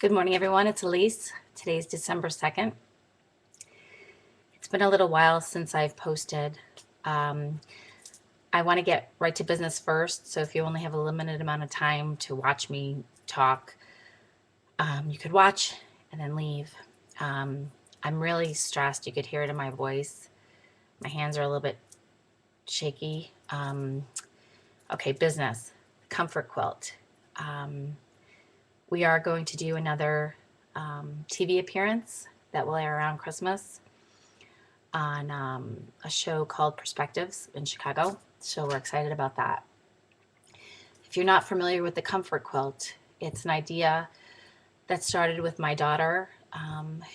Good morning, everyone. It's Elise. Today's December 2nd. It's been a little while since I've posted. Um, I want to get right to business first. So if you only have a limited amount of time to watch me talk, you could watch and then leave. I'm really stressed. You could hear it in my voice. My hands are a little bit shaky. Okay, business. Comfort quilt. Um, we are going to do another TV appearance that will air around Christmas on a show called Perspectives in Chicago. So we're excited about that. If you're not familiar with the comfort quilt, it's an idea that started with my daughter,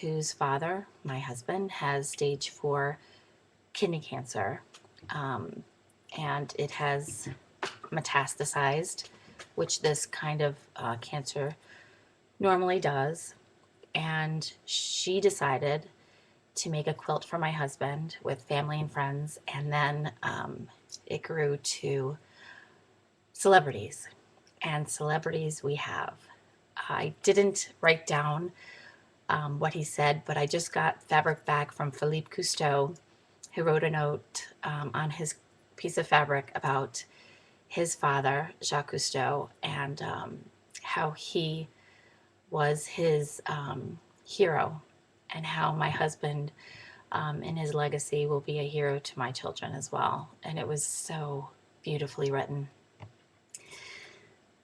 whose father, my husband, has stage 4 kidney cancer. Um, and it has metastasized, which this kind of cancer normally does. And she decided to make a quilt for my husband with family and friends, and then it grew to celebrities. And celebrities we have. I didn't write down what he said, but I just got fabric back from Philippe Cousteau, who wrote a note on his piece of fabric about his father, Jacques Cousteau, and how he was his hero, and how my husband in his legacy will be a hero to my children as well. And it was so beautifully written.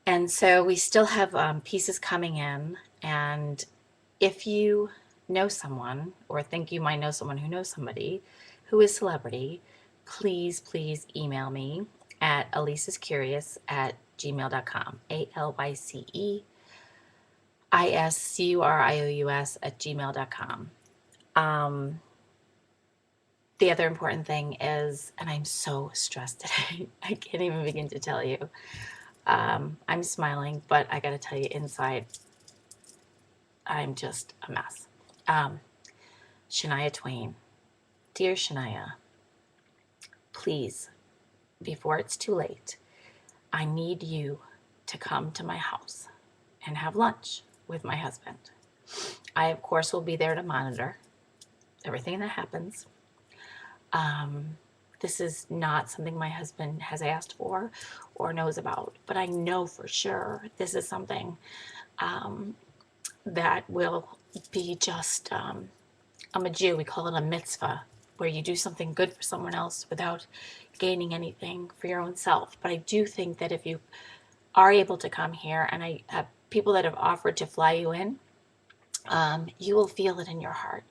And so we still have pieces coming in. And if you know someone or think you might know someone who knows somebody who is celebrity, please email me at alyceiscurious@gmail.com. alyceiscurious@gmail.com. The other important thing is, and I'm so stressed today, I can't even begin to tell you. I'm smiling, but I got to tell you, inside, I'm just a mess. Shania Twain. Dear Shania, please, before it's too late, I need you to come to my house and have lunch with my husband. I, of course, will be there to monitor everything that happens. This is not something my husband has asked for or knows about, but I know for sure this is something that will be just I'm a Jew, we call it a mitzvah, where you do something good for someone else without gaining anything for your own self. But I do think that if you are able to come here, and I have people that have offered to fly you in, you will feel it in your heart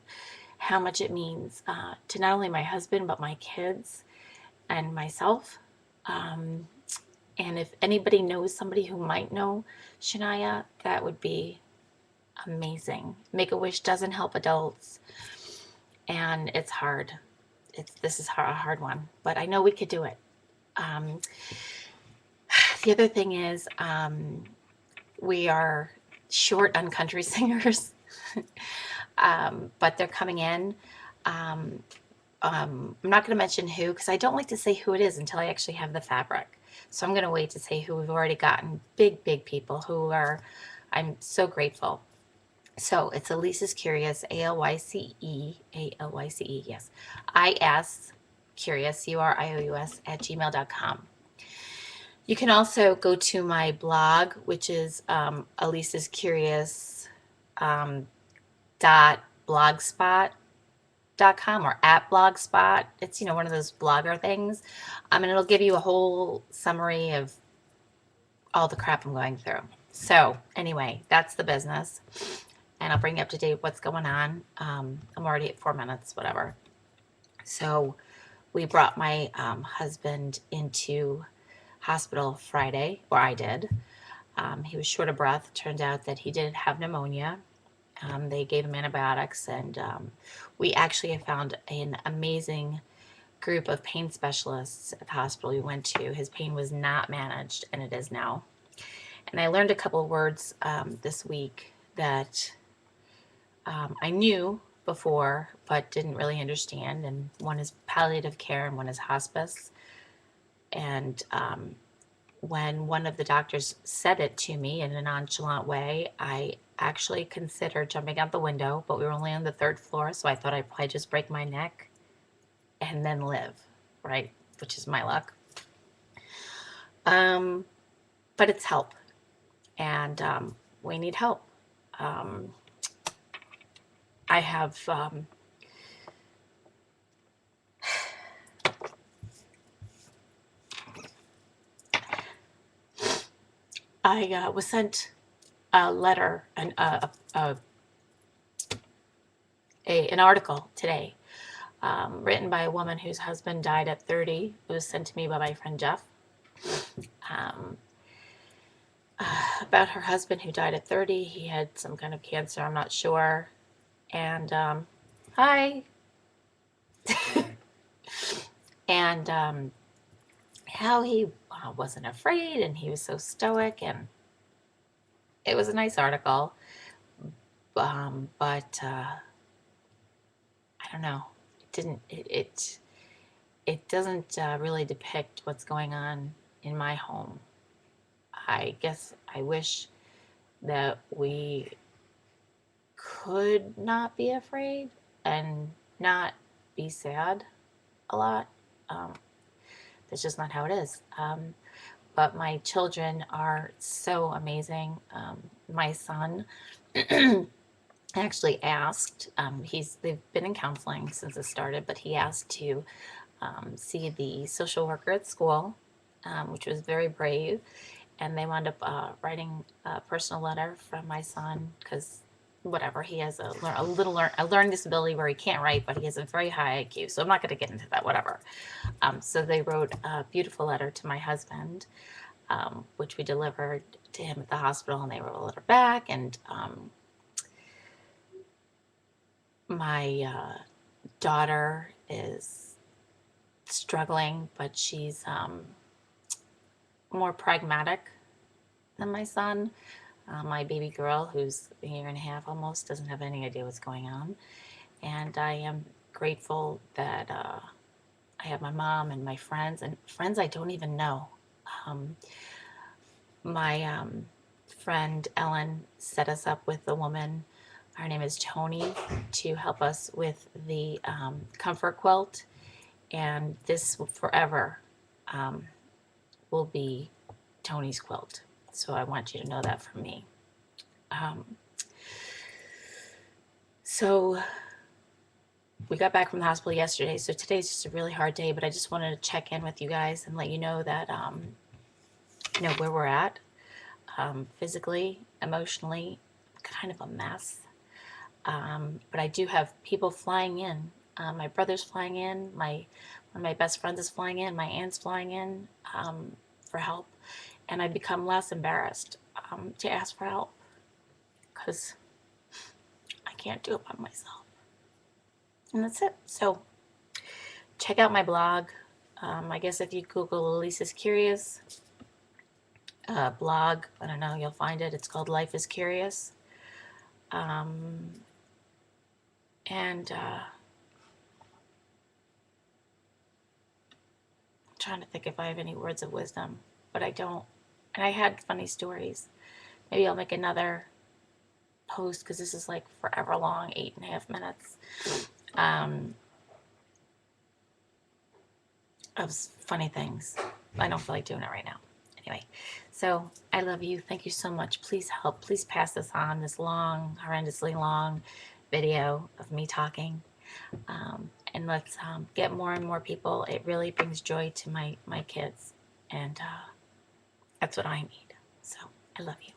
how much it means to not only my husband, but my kids and myself. And if anybody knows somebody who might know Shania, that would be amazing. Make-A-Wish doesn't help adults, and it's hard. This is a hard one, but I know we could do it. The other thing is, we are short on country singers, but they're coming in. I'm not going to mention who, because I don't like to say who it is until I actually have the fabric. So I'm going to wait to say who we've already gotten. Big people who are, I'm so grateful. So it's Alyce's Curious, Alyce, yes. I-S, Curious, Curious, @gmail.com. You can also go to my blog, which is Alyce's Curious .blogspot.com or @blogspot. It's, one of those blogger things. And it'll give you a whole summary of all the crap I'm going through. So anyway, that's the business. And I'll bring you up to date what's going on. I'm already at 4 minutes, whatever. So we brought my husband into hospital Friday, or I did. He was short of breath. Turned out that he did have pneumonia. They gave him antibiotics, and we actually have found an amazing group of pain specialists at the hospital we went to. His pain was not managed, and it is now. And I learned a couple of words this week that I knew before, but didn't really understand. And one is palliative care, and one is hospice. And when one of the doctors said it to me in a nonchalant way, I actually considered jumping out the window, but we were only on the 3rd floor, so I thought I'd probably just break my neck and then live, right? Which is my luck. But it's help, and we need help. I have I was sent a letter, an article today, written by a woman whose husband died at 30. It was sent to me by my friend Jeff, about her husband who died at 30. He had some kind of cancer, I'm not sure. And hi. And how he wasn't afraid, and he was so stoic, and it was a nice article. But I don't know. It doesn't really depict what's going on in my home. I guess I wish that we could not be afraid and not be sad a lot. That's just not how it is. But my children are so amazing. My son actually asked, they've been in counseling since it started, but he asked to see the social worker at school, which was very brave. And they wound up writing a personal letter from my son because whatever, he has a learning disability where he can't write, but he has a very high IQ. So I'm not going to get into that, whatever. So they wrote a beautiful letter to my husband, which we delivered to him at the hospital, and they wrote a letter back. And my daughter is struggling, but she's more pragmatic than my son. My baby girl, who's a year and a half almost, doesn't have any idea what's going on. And I am grateful that I have my mom and my friends, and friends I don't even know. My friend Ellen set us up with a woman, her name is Tony, to help us with the comfort quilt. And this forever will be Tony's quilt. So I want you to know that from me. So we got back from the hospital yesterday. So today's just a really hard day, but I just wanted to check in with you guys and let you know that, where we're at, physically, emotionally, kind of a mess. But I do have people flying in. My brother's flying in. One of my best friends is flying in. My aunt's flying in for help. And I've become less embarrassed to ask for help because I can't do it by myself. And that's it. So check out my blog. I guess if you Google alyceiscurious blog, I don't know, you'll find it. It's called Life is Curious. And I'm trying to think if I have any words of wisdom, but I don't. And I had funny stories. Maybe I'll make another post because this is like forever long, 8.5 minutes. Of funny things. I don't feel like doing it right now. Anyway, so I love you. Thank you so much. Please help. Please pass this on, this long, horrendously long video of me talking. And let's get more and more people. It really brings joy to my kids. And that's what I need. So I love you.